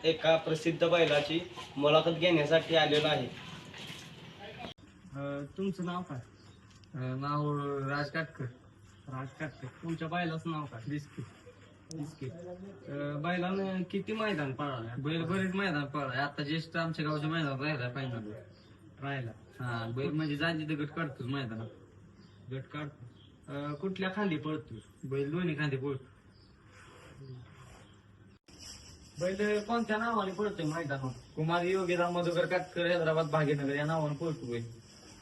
एका प्रसिद्ध बैलाची मुलाखत घेण्यासाठी आलेलो आहे. तुमचं नाव काय? नाव राज काटकर. राज काटकर. तुमच्या बैलाचं नाव काय? बिस्किट. बिस्किट. बैलानं किती मैदान पळालं? बैल बरेच मैदान पळाय. आता ज्येष्ठ आमच्या गावच्या मैदान राहिला पाहिजे राहिला. हा बैल म्हणजे जांजी दगड काढतोच मैदानात. गट काढतो. कुठल्या खांदी पळतो? बैल दोन्ही खांदे पळतो. बैल कोणत्या नावाने पळतोय मैदानात? कुमार योगीराम मधुकर काटकर हैदराबाद भाग्यनगर या नावानं पळतो बैल.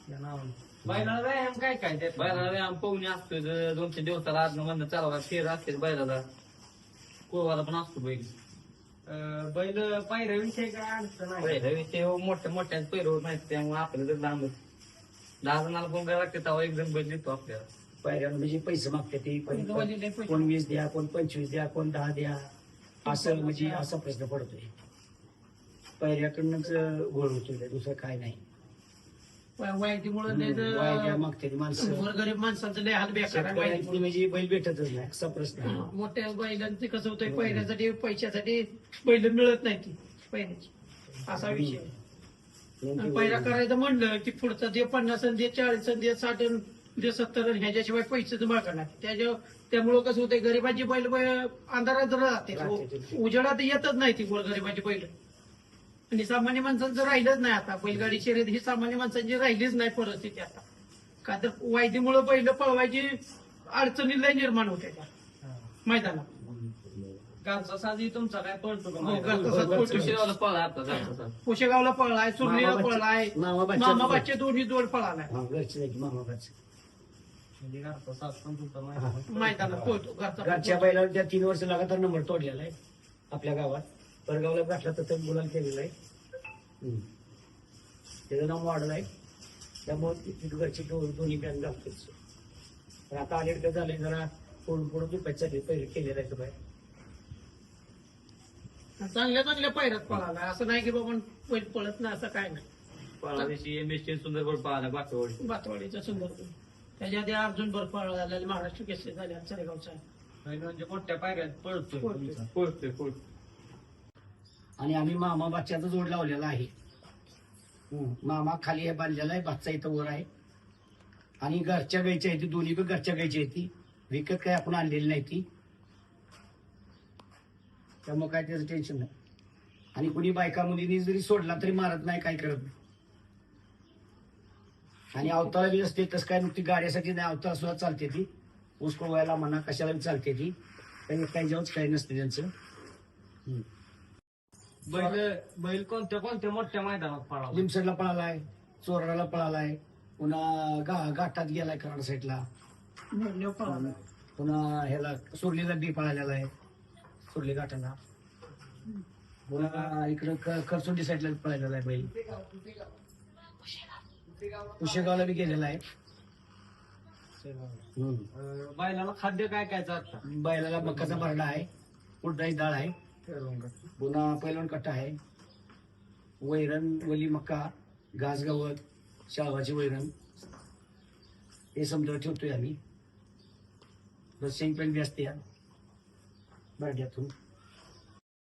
या नावाने. बैलाला व्यायाम काय काय देतात? बैलाला व्यायाम पवनी असतो. 2-3 दिवसाला आजनं म्हणणं चालवा फेर असते बैलाला. कोवाला पण असतो बैल. बैल पायऱ्याविषयी काय अडचण आहे? पहिल्या ते मोठ्या पैर होत नाहीत त्यामुळे आपल्याला जर लांब 10 जणाला कोण काय लागते तेव्हा एकदम बैल देतो आपल्याला. पायऱ्या म्हणजे पैसे मागते ते कोण 20 द्या, कोण 25 द्या, कोण 10 द्या, असं म्हणजे असा प्रश्न पडतोय. पायऱ्याकडनंच गोळ होतोय, दुसरं काय नाही. वायद्या मागते माणसं, गरीब माणसांचं लय हाल बेकार आहे. शेतकऱ्यांनी म्हणजे बैल भेटतच नाही असा प्रश्न आहे. मोठ्या बैलांचे कसं होतंय, पहिल्यासाठी पैशासाठी बैल मिळत नाही ती पहिल्याची, असा विषय आहे. आणि पहिला करायचं म्हणलं की पुढचा दे 50 दे 40 दे 60 दे 70 ह्याच्याशिवाय पैसेच मागणार नाही. त्यामुळं कसं होतंय, गरिबांची बैल अंधारात राहते, उजेडात येतच नाही ती गरिबांची बैल. आणि सामान्य माणसांचं राहिलंच नाही आता. बैलगाडी शर्यत ही सामान्य माणसांची राहिलीच नाही परिस्थिती आता. का तर वायदीमुळे बैल पळवायची अडचणी लय निर्माण होते त्या मैदानात. घरचा साजी तुमचा काय पळतो का? हो, घरचा साज पळतो. तुळशीगावला पळा आता जायचं. पुशेगावला पळलाय, सुर्लीला पळलाय, मामा बच्चे दोन्ही जोड पळालाय घरचे नाही की मामाकडचे. म्हणजे घरचा साज पण तुमचा माहिती. मैदानात पळतो घरचा. घरच्या बैलावर त्या 3 वर्ष लगातार नंबर तोडलेला आहे आपल्या गावात. परगावला गाठला तर मुलांना केलेला आहे. त्याचं नाव मॉडेल आहे, त्यामुळे घरची दोन्ही बँक लागतेच. पण आता अलीकडे झाले जरा पुढे रुपयासाठी पहिले केलेला आहे बाहेर. चांगल्या पायऱ्यात पळालाय, असं नाही की बाबा बैल पळत नाही असं काय नाही. पळा दिवशी एमएसटी सुंदरगड पळाला बाकरवाडी. बातवाडीचा सुंदर त्याच्या आधी अर्जुन भर पळाला, महाराष्ट्र केसरी झाल्या चरेगावचा. बैल म्हणजे मोठ्या पायऱ्यात पळतोय तुमचा. पळतोय. आणि आम्ही मामा बाच्याचा जोड लावलेला आहे. मामा खाली आहे बांधलेला आहे, बादचा इथं वर आहे. आणि घरच्या गायची आहे ती, दोन्ही पण घरच्या गायची आहे ती, विकत काय आपण आणलेली नाही ती. त्यामुळे काय त्याचं टेन्शन नाही. आणि कुणी बायका मुलींनी जरी सोडला तरी मारत नाही, काय करत नाही. आणि अवताला बी असते तसं काय नुकती गाड्यासाठी नाही, अवतार सुद्धा चालते ती. ऊस कोळवायला म्हणा कशाला बी चालते ती. काही जेव्हाच काही नसते त्यांचं. बैल कोणत्या मोठ्या मैदानात पळाला? लिमसडला पळालाय, चोराला पळालाय, पुन्हा घाटात गेलाय कराड साईडला, पुन्हा ह्याला सुरलीला बी पळालेला आहे, सुरली घाटाला. पुन्हा इकडं खरसुंडी साईडला पळालेला आहे बैल. कुशेगावला बी गेलेला आहे. बैलाला खाद्य काय काय चालतं? बैलाला मकाचा भरडा आहे, उडदाची डाळ आहे, पुन्हा पैलवण कट्टा आहे, वैरण वली मका, घास गवत, शाळवाची वैरण हे समजा ठेवतोय आम्ही. शेंगपेंड बी असते या भाड्यातून.